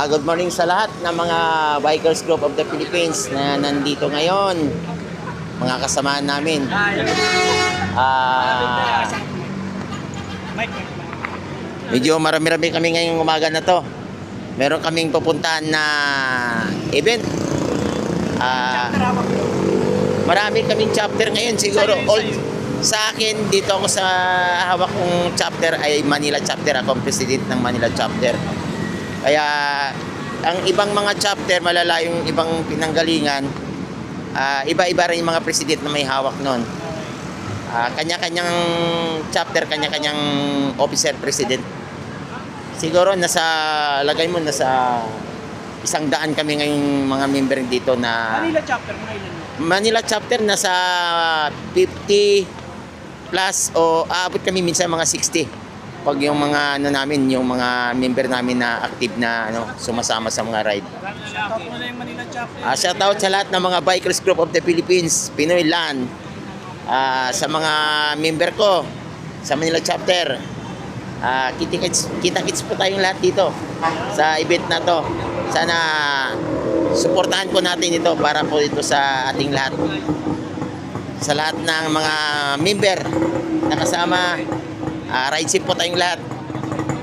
Good morning sa lahat ng mga Bikers Group of the Philippines na nandito ngayon. Mga kasamahan namin. Medyo marami-rami kami ngayong umaga na to. Meron kaming pupuntahan na event. Marami kaming chapter ngayon siguro. Sa akin, dito ako sa hawak kong chapter ay Manila chapter. Ako ang president ng Manila chapter. Kaya ang ibang mga chapter, malala yung ibang pinanggalingan, iba-iba rin yung mga president na may hawak nun. Kanya-kanyang chapter, kanya-kanyang officer president. Siguro lagay mo nasa 100 kami ngayong mga member dito na Manila chapter mo ilan? Manila chapter nasa 50 plus o aabot kami minsan mga 60. Pag yung mga namin, yung mga member namin na active na sumasama sa mga ride. Shoutout mo na yung Manila chapter. Shoutout sa lahat ng mga Bikers Group of the Philippines, Pinoyland. Sa mga member ko sa Manila chapter. Kita-kits po tayong lahat dito sa event na to. Sana suportahan po natin ito para po ito sa ating lahat. Sa lahat ng mga member na kasama, ride safe po tayong lahat.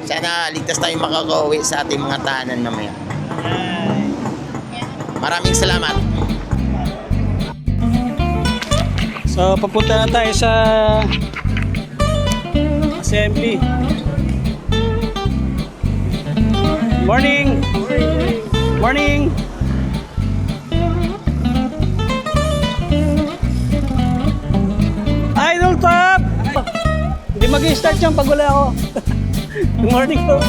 Sana ligtas tayong makakauwi sa ating mga tahanan mamaya. Maraming salamat. So, papunta na tayo sa assembly. Morning! Morning! Idol Top! Hindi mag-i-start yan pag wala ako. Good morning po.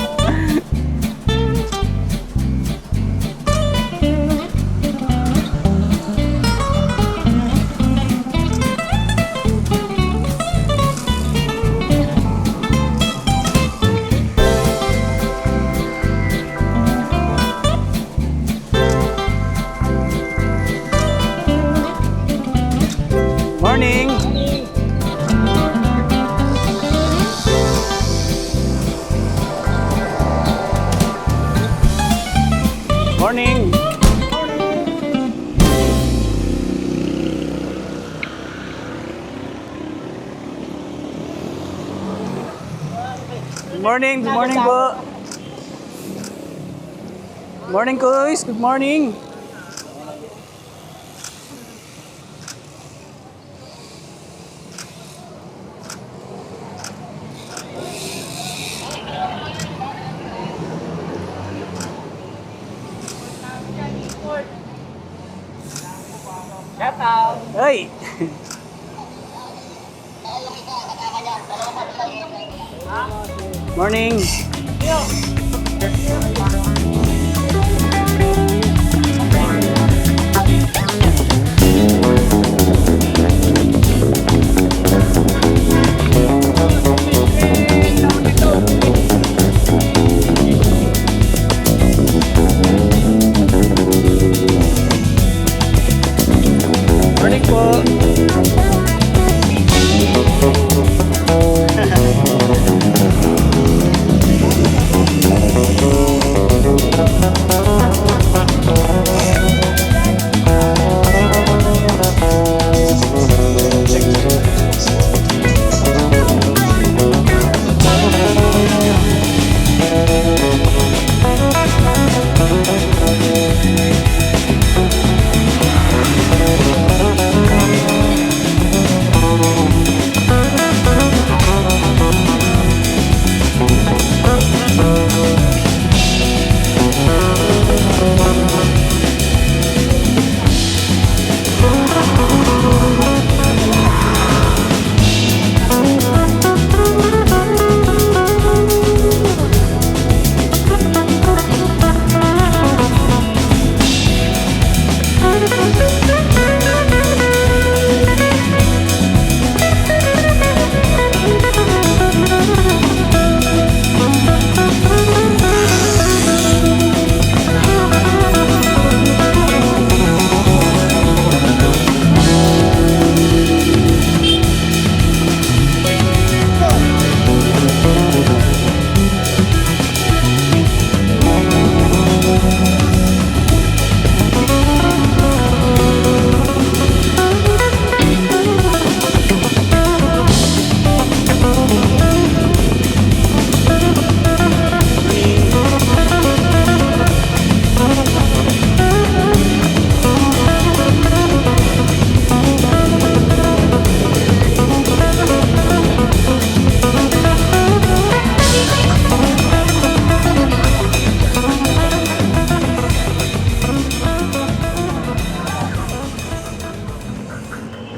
Morning! Morning! Good morning! Good morning po! Good morning, Kuys! Good morning! Hey! Morning!